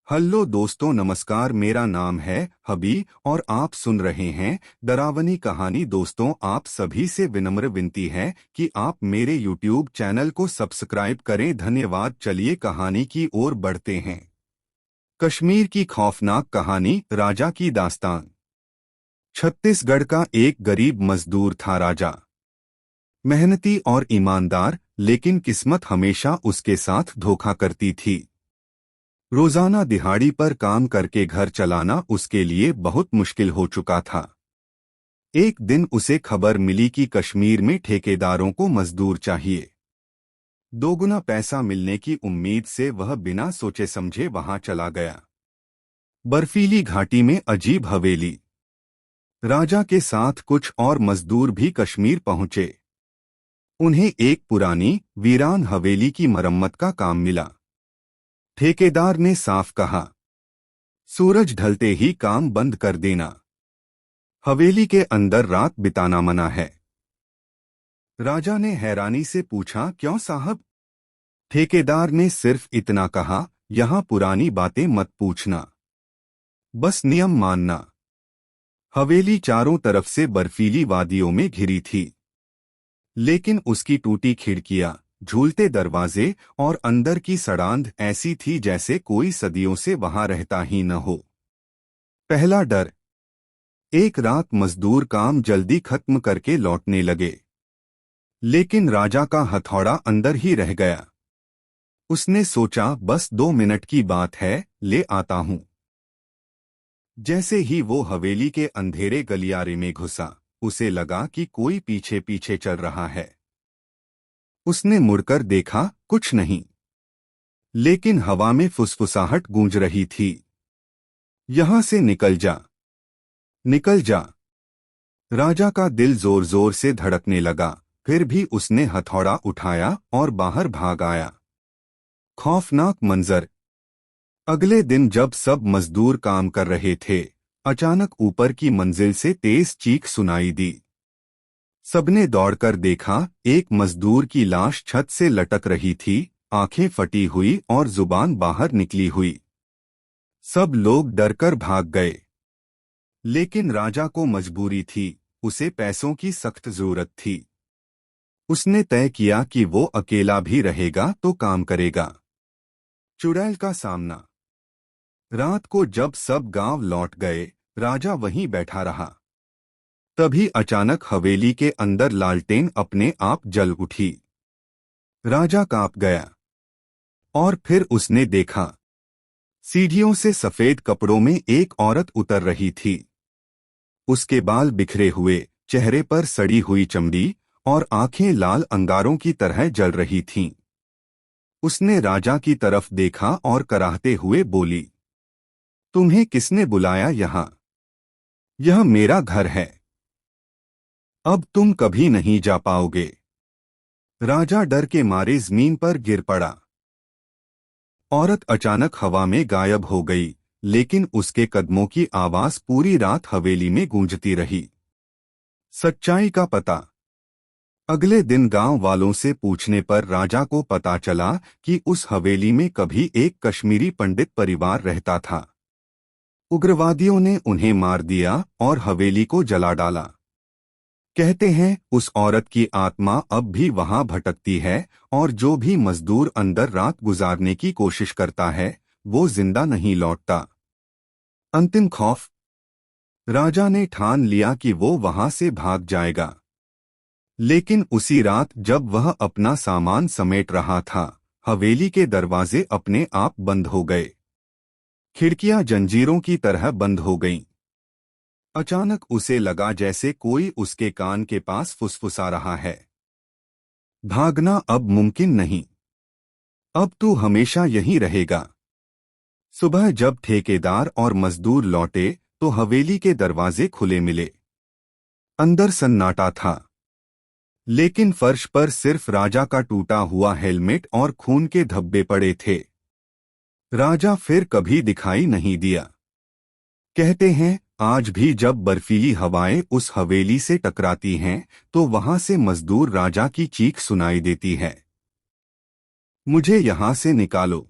Hello दोस्तों, नमस्कार। मेरा नाम है हबी और आप सुन रहे हैं डरावनी कहानी। दोस्तों, आप सभी से विनम्र विनती है कि आप मेरे यूट्यूब चैनल को सब्सक्राइब करें। धन्यवाद। चलिए कहानी की ओर बढ़ते हैं। कश्मीर की खौफनाक कहानी, राजा की दास्तान। छत्तीसगढ़ का एक गरीब मजदूर था राजा। मेहनती और ईमानदार, लेकिन किस्मत हमेशा उसके साथ धोखा करती थी। रोजाना दिहाड़ी पर काम करके घर चलाना उसके लिए बहुत मुश्किल हो चुका था। एक दिन उसे खबर मिली कि कश्मीर में ठेकेदारों को मजदूर चाहिए। दोगुना पैसा मिलने की उम्मीद से वह बिना सोचे समझे वहां चला गया। बर्फीली घाटी में अजीब हवेली। राजा के साथ कुछ और मजदूर भी कश्मीर पहुंचे। उन्हें एक पुरानी वीरान हवेली की मरम्मत का काम मिला। ठेकेदार ने साफ कहा, सूरज ढलते ही काम बंद कर देना। हवेली के अंदर रात बिताना मना है। राजा ने हैरानी से पूछा, क्यों साहब? ठेकेदार ने सिर्फ इतना कहा, यहाँ पुरानी बातें मत पूछना, बस नियम मानना। हवेली चारों तरफ से बर्फीली वादियों में घिरी थी, लेकिन उसकी टूटी खिड़कियां, झूलते दरवाजे और अंदर की सड़ांध ऐसी थी जैसे कोई सदियों से वहां रहता ही न हो। पहला डर। एक रात मजदूर काम जल्दी खत्म करके लौटने लगे, लेकिन राजा का हथौड़ा अंदर ही रह गया। उसने सोचा, बस 2 मिनट की बात है, ले आता हूं। जैसे ही वो हवेली के अंधेरे गलियारे में घुसा, उसे लगा कि कोई पीछे पीछे चल रहा है। उसने मुड़कर देखा, कुछ नहीं, लेकिन हवा में फुसफुसाहट गूंज रही थी, यहां से निकल जा, निकल जा। राजा का दिल जोर जोर से धड़कने लगा। फिर भी उसने हथौड़ा उठाया और बाहर भाग आया। खौफनाक मंजर। अगले दिन जब सब मजदूर काम कर रहे थे, अचानक ऊपर की मंजिल से तेज चीख सुनाई दी। सबने दौड़कर देखा, एक मजदूर की लाश छत से लटक रही थी, आंखें फटी हुई और जुबान बाहर निकली हुई। सब लोग डरकर भाग गए, लेकिन राजा को मजबूरी थी, उसे पैसों की सख्त जरूरत थी। उसने तय किया कि वो अकेला भी रहेगा तो काम करेगा। चुड़ैल का सामना। रात को जब सब गांव लौट गए, राजा वहीं बैठा रहा। तभी अचानक हवेली के अंदर लालटेन अपने आप जल उठी। राजा कांप गया और फिर उसने देखा, सीढ़ियों से सफेद कपड़ों में एक औरत उतर रही थी। उसके बाल बिखरे हुए, चेहरे पर सड़ी हुई चमड़ी और आंखें लाल अंगारों की तरह जल रही थीं। उसने राजा की तरफ देखा और कराहते हुए बोली, तुम्हें किसने बुलाया यहाँ? यह मेरा घर है, अब तुम कभी नहीं जा पाओगे। राजा डर के मारे जमीन पर गिर पड़ा। औरत अचानक हवा में गायब हो गई, लेकिन उसके कदमों की आवाज पूरी रात हवेली में गूंजती रही। सच्चाई का पता। अगले दिन गांव वालों से पूछने पर राजा को पता चला कि उस हवेली में कभी एक कश्मीरी पंडित परिवार रहता था। उग्रवादियों ने उन्हें मार दिया और हवेली को जला डाला। कहते हैं उस औरत की आत्मा अब भी वहां भटकती है, और जो भी मजदूर अंदर रात गुजारने की कोशिश करता है, वो जिंदा नहीं लौटता। अंतिम खौफ। राजा ने ठान लिया कि वो वहां से भाग जाएगा, लेकिन उसी रात जब वह अपना सामान समेट रहा था, हवेली के दरवाजे अपने आप बंद हो गए। खिड़कियां जंजीरों की तरह बंद हो गईं। अचानक उसे लगा जैसे कोई उसके कान के पास फुसफुसा रहा है, भागना अब मुमकिन नहीं, अब तू हमेशा यहीं रहेगा। सुबह जब ठेकेदार और मजदूर लौटे तो हवेली के दरवाजे खुले मिले। अंदर सन्नाटा था, लेकिन फर्श पर सिर्फ राजा का टूटा हुआ हेलमेट और खून के धब्बे पड़े थे। राजा फिर कभी दिखाई नहीं दिया। कहते हैं आज भी जब बर्फीली हवाएं उस हवेली से टकराती हैं, तो वहां से मजदूर राजा की चीख सुनाई देती है, मुझे यहां से निकालो।